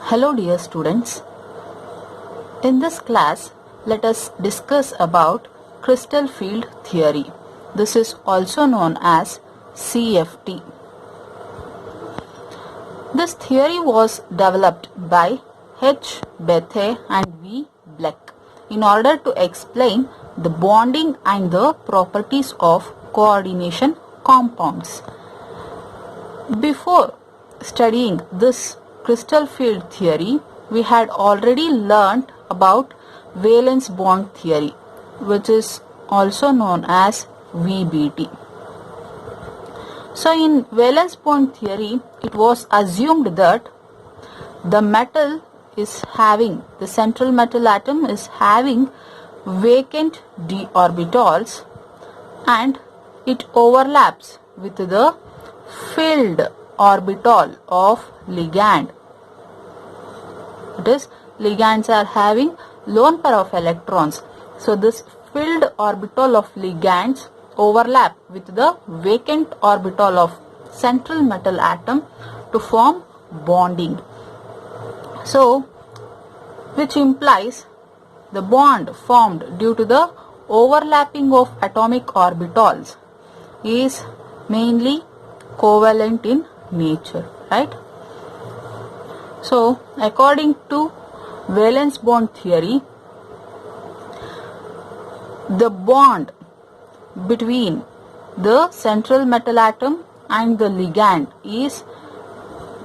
Hello dear students. In this class, let us discuss about crystal field theory. This is also known as CFT. This theory was developed by H. Bethe and V. Black in order to explain the bonding and the properties of coordination compounds. Before studying this crystal field theory, we had already learnt about valence bond theory, which is also known as VBT. So in valence bond theory, it was assumed that the central metal atom is having vacant d orbitals and it overlaps with the filled orbital of ligand. It is, ligands are having lone pair of electrons. So this filled orbital of ligands overlap with the vacant orbital of central metal atom to form bonding. So, which implies the bond formed due to the overlapping of atomic orbitals is mainly covalent in nature, right? So, according to valence bond theory, the bond between the central metal atom and the ligand is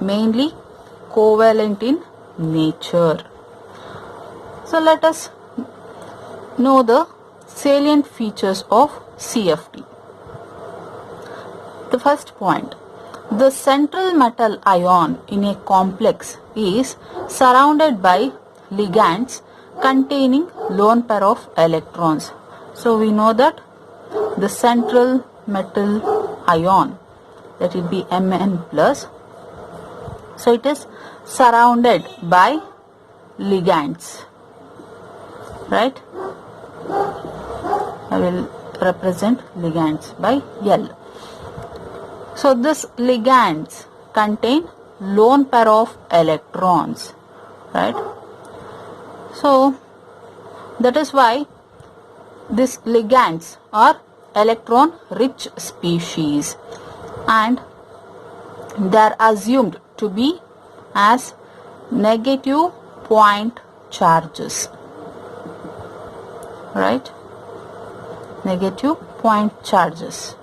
mainly covalent in nature. So, let us know the salient features of CFT. The first point, the central metal ion in a complex is surrounded by ligands containing lone pair of electrons. So we know that the central metal ion, that will be Mn plus, so it is surrounded by ligands, right? I will represent ligands by L. So this ligands contain lone pair of electrons, right? So that is why these ligands are electron rich species and they are assumed to be as negative point charges, right? Negative point charges.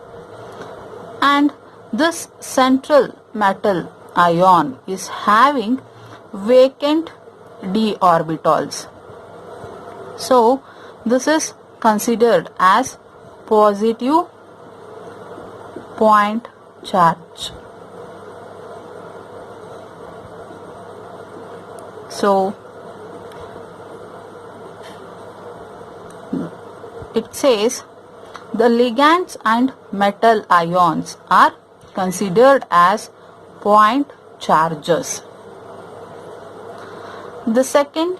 And this central metal ion is having vacant d orbitals. So this is considered as positive point charge. So it says the ligands and metal ions are considered as point charges. The second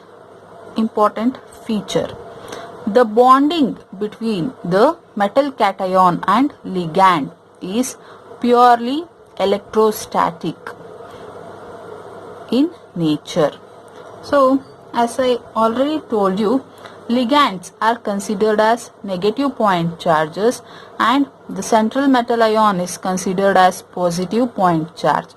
important feature, the bonding between the metal cation and ligand is purely electrostatic in nature. So, as I already told you, ligands are considered as negative point charges and the central metal ion is considered as positive point charge.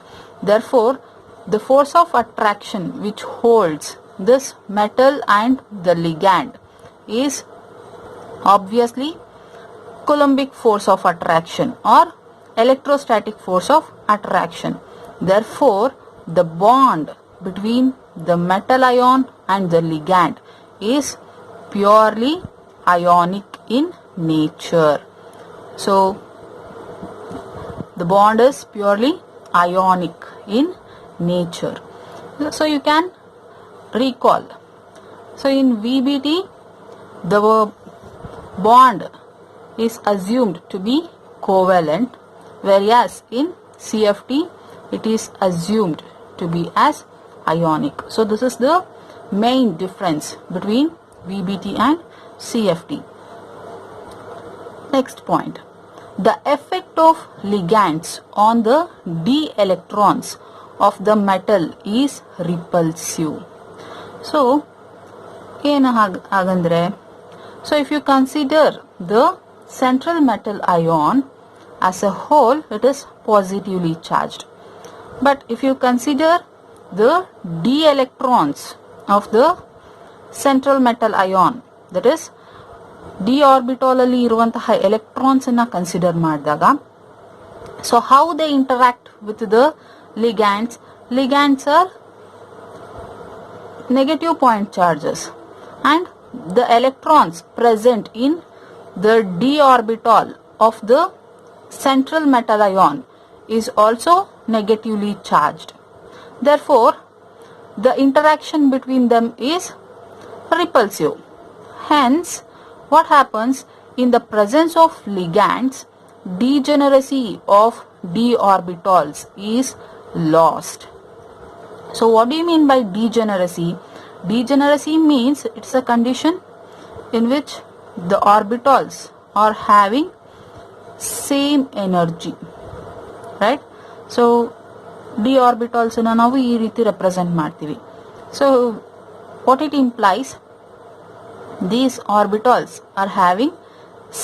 Therefore, the force of attraction which holds this metal and the ligand is obviously Coulombic force of attraction or electrostatic force of attraction. Therefore, the bond between the metal ion and the ligand is purely ionic in nature. So, the bond is purely ionic in nature. So, you can recall. So, in VBT, the bond is assumed to be covalent, whereas in CFT, it is assumed to be as ionic. So, this is the main difference between VBT and CFT. Next point, the effect of ligands on the d electrons of the metal is repulsive. So ಏನು ಹಾಗಂದ್ರೆ, so if you consider the central metal ion as a whole, it is positively charged. But if you consider the d electrons of the central metal ion, that is d orbital ಅಲ್ಲಿ ಇರುವಂತಹ electrons ಅನ್ನ consider ಮಾಡಿದಾಗ, so how they interact with the ligands? Ligands are negative point charges, and the electrons present in the d orbital of the central metal ion is also negatively charged. Therefore, the interaction between them is repulsive. Hence, what happens in the presence of ligands? Degeneracy of d orbitals is lost. So what do you mean by degeneracy? Degeneracy means it's a condition in which the orbitals are having same energy, right? So d orbitals na ನಾವು ಈ ರೀತಿ represent ಮಾಡ್ತೀವಿ. So what it implies, these orbitals are having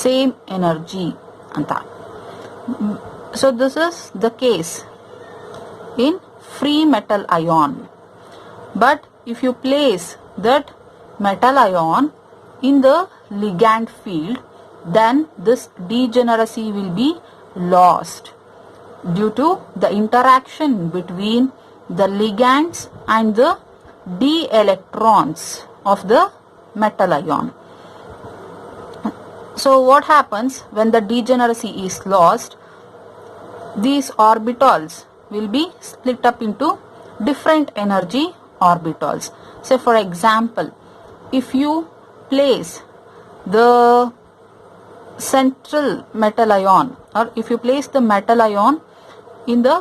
same energy anta. So this is the case in free metal ion. But if you place that metal ion in the ligand field, then this degeneracy will be lost due to the interaction between the ligands and the d electrons of the metal ion. So what happens when the degeneracy is lost? These orbitals will be split up into different energy orbitals. So for example, if you place the central metal ion, or if you place the metal ion in the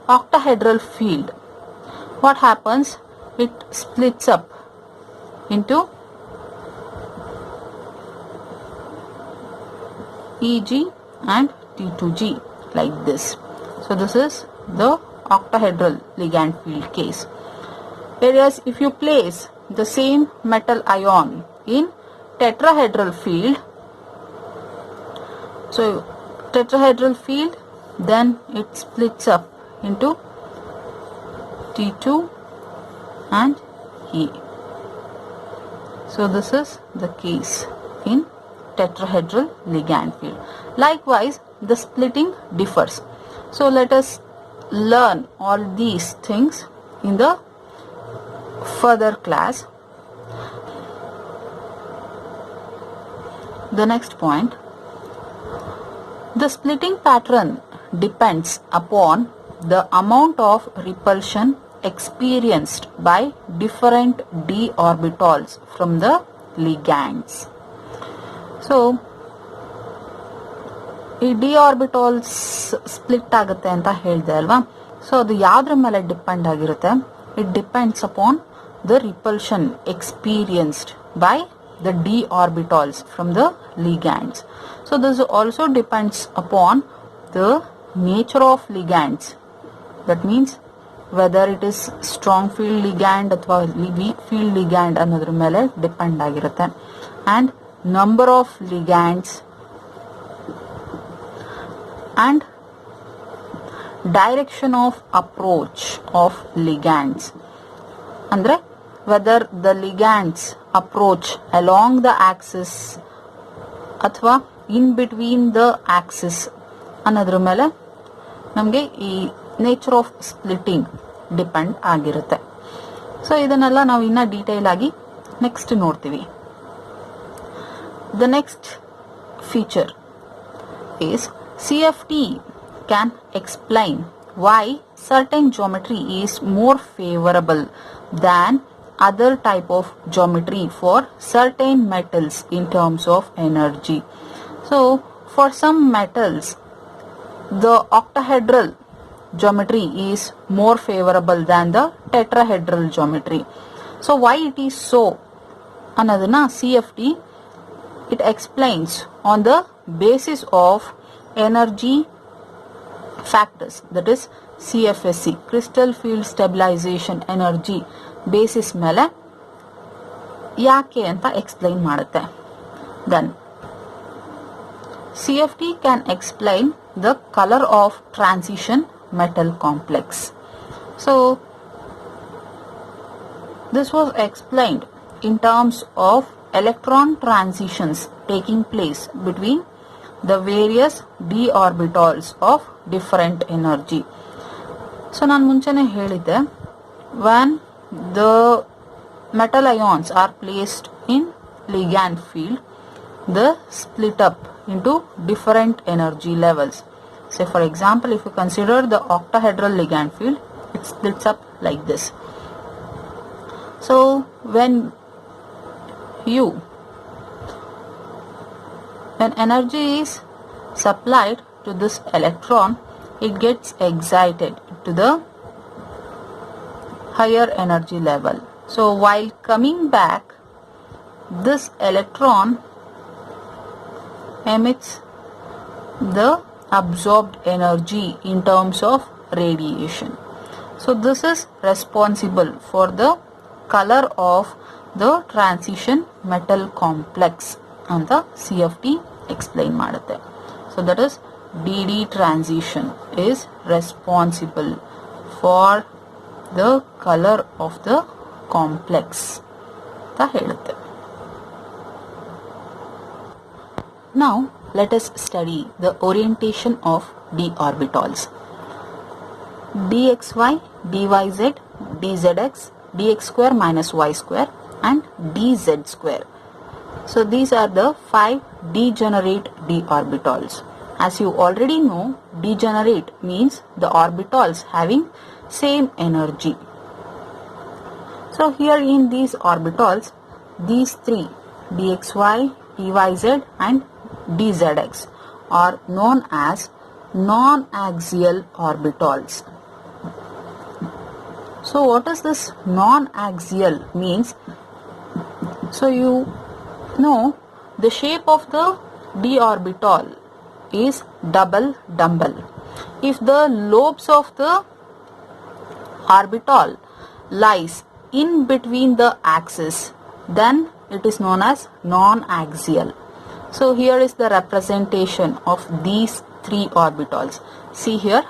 octahedral field, what happens? It splits up into Eg and T2G like this. So this is the octahedral ligand field case. Whereas if you place the same metal ion in tetrahedral field, so tetrahedral field, then it splits up into T2 and E. So this is the case in tetrahedral ligand field. Likewise, the splitting differs. So let us learn all these things in the further class. The next point, the splitting pattern depends upon the amount of repulsion experienced by different d orbitals from the ligands. So ಈ D ಆರ್ಬಿಟಾಲ್ಸ್ split ಆಗುತ್ತೆ ಅಂತ ಹೇಳಿದೆ ಅಲ್ವಾ. So ಅದು ಯಾವ್ದ್ರ ಮೇಲೆ depend ಆಗಿರುತ್ತೆ? It depends upon the repulsion experienced by the d orbitals from the ligands. So this also depends upon the nature of ligands. That means whether it is strong field ligand ಅಥವಾ weak field ligand ಅನ್ನೋದ್ರ ಮೇಲೆ depend ಆಗಿರುತ್ತೆ. And number of ligands and direction of approach of ligands. Andre whether the ligands approach along the axis athwa in between the axis ಅನ್ನೋದ್ರ ಮೇಲೆ ನಮಗೆ ಈ nature of splitting depend ಆಗಿರುತ್ತೆ. So ಇದನ್ನೆಲ್ಲ ನಾವು ಇನ್ನ ಡೀಟೇಲ್ ಆಗಿ ನೆಕ್ಸ್ಟ್ ನೋಡ್ತೀವಿ. The next feature is CFT can explain why certain geometry is more favorable than other type of geometry for certain metals in terms of energy. So for some metals the octahedral geometry is more favorable than the tetrahedral geometry. So why it is so annadana CFT it explains on the basis of energy factors, that is CFSE crystal field stabilization energy basis ಮೇಲೆ ಯಾಕೆ ಅಂತ explain ಮಾಡುತ್ತೆ. Then CFT can explain the color of transition metal complex. So this was explained in terms of electron transitions taking place between the various d orbitals of different energy. So ನಾನು ಮುಂಚೆನೆ ಹೇಳಿದ್ದೆ, when the metal ions are placed in ligand field, they split up into different energy levels. Say for example, if you consider the octahedral ligand field, it splits up like this. So when energy is supplied to this electron, it gets excited to the higher energy level. So while coming back, this electron emits the absorbed energy in terms of radiation. So this is responsible for the color of the transition metal complex and the CFT explain ಮಾಡುತ್ತೆ. So that is DD transition is responsible for the color of the complex ಅಂತ ಹೇಳುತ್ತೆ. Now let us study the orientation of d orbitals. dxy, dyz, dzx, dx square minus y square and dz square. So these are the 5 degenerate d orbitals. As you already know, degenerate means the orbitals having same energy. So here in these orbitals, these three dxy, dyz and dzx are known as non-axial orbitals. So what is this non-axial means? So you know the shape of the d orbital is double dumbbell. If the lobes of the orbital lies in between the axis, then it is known as non-axial. So here is the representation of these three orbitals. See here,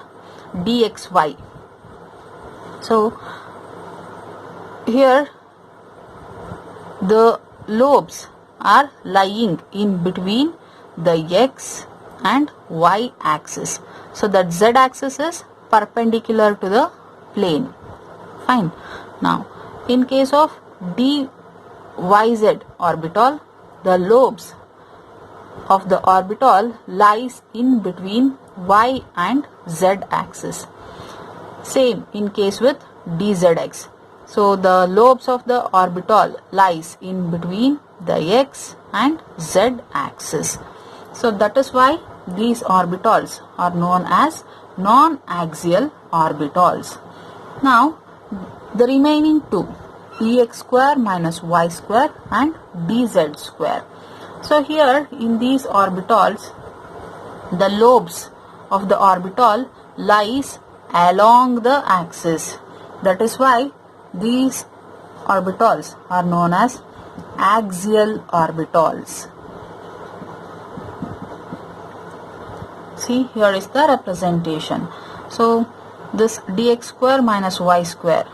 dxy. So here the lobes are lying in between the x and y axis. So that z axis is perpendicular to the plane. Fine. Now in case of dyz orbital, the lobes of the orbital lies in between y and z axis. Same in case with dzx. So the lobes of the orbital lies in between the x and z axis. So that is why these orbitals are known as non-axial orbitals. Now the remaining two, dx square minus y square and dz square. So here in these orbitals, the lobes of the orbital lies along the axis. That is why these orbitals are known as axial orbitals. See, here is the representation. So this dx square minus y square,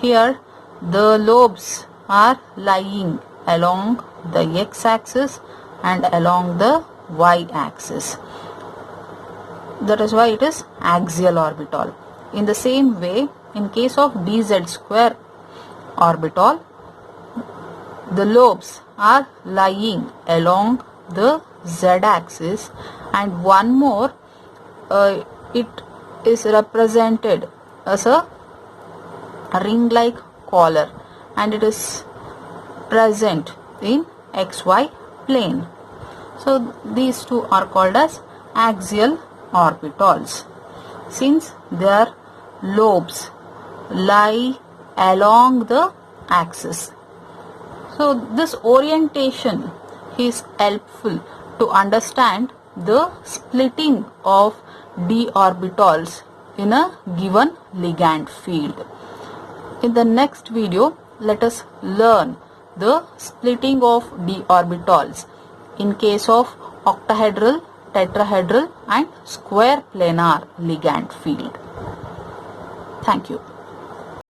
here the lobes are lying along the x-axis and along the y-axis. That is why it is axial orbital. In the same way, in case of dz square orbital, the lobes are lying along the z-axis, and one more, it is represented as a ring-like collar, and it is present in xy plane. So these two are called as axial orbitals, since their lobes lie along the axis. So this orientation is helpful to understand the splitting of d orbitals in a given ligand field. In the next video, let us learn the splitting of d orbitals in case of octahedral, tetrahedral and square planar ligand field. Thank you.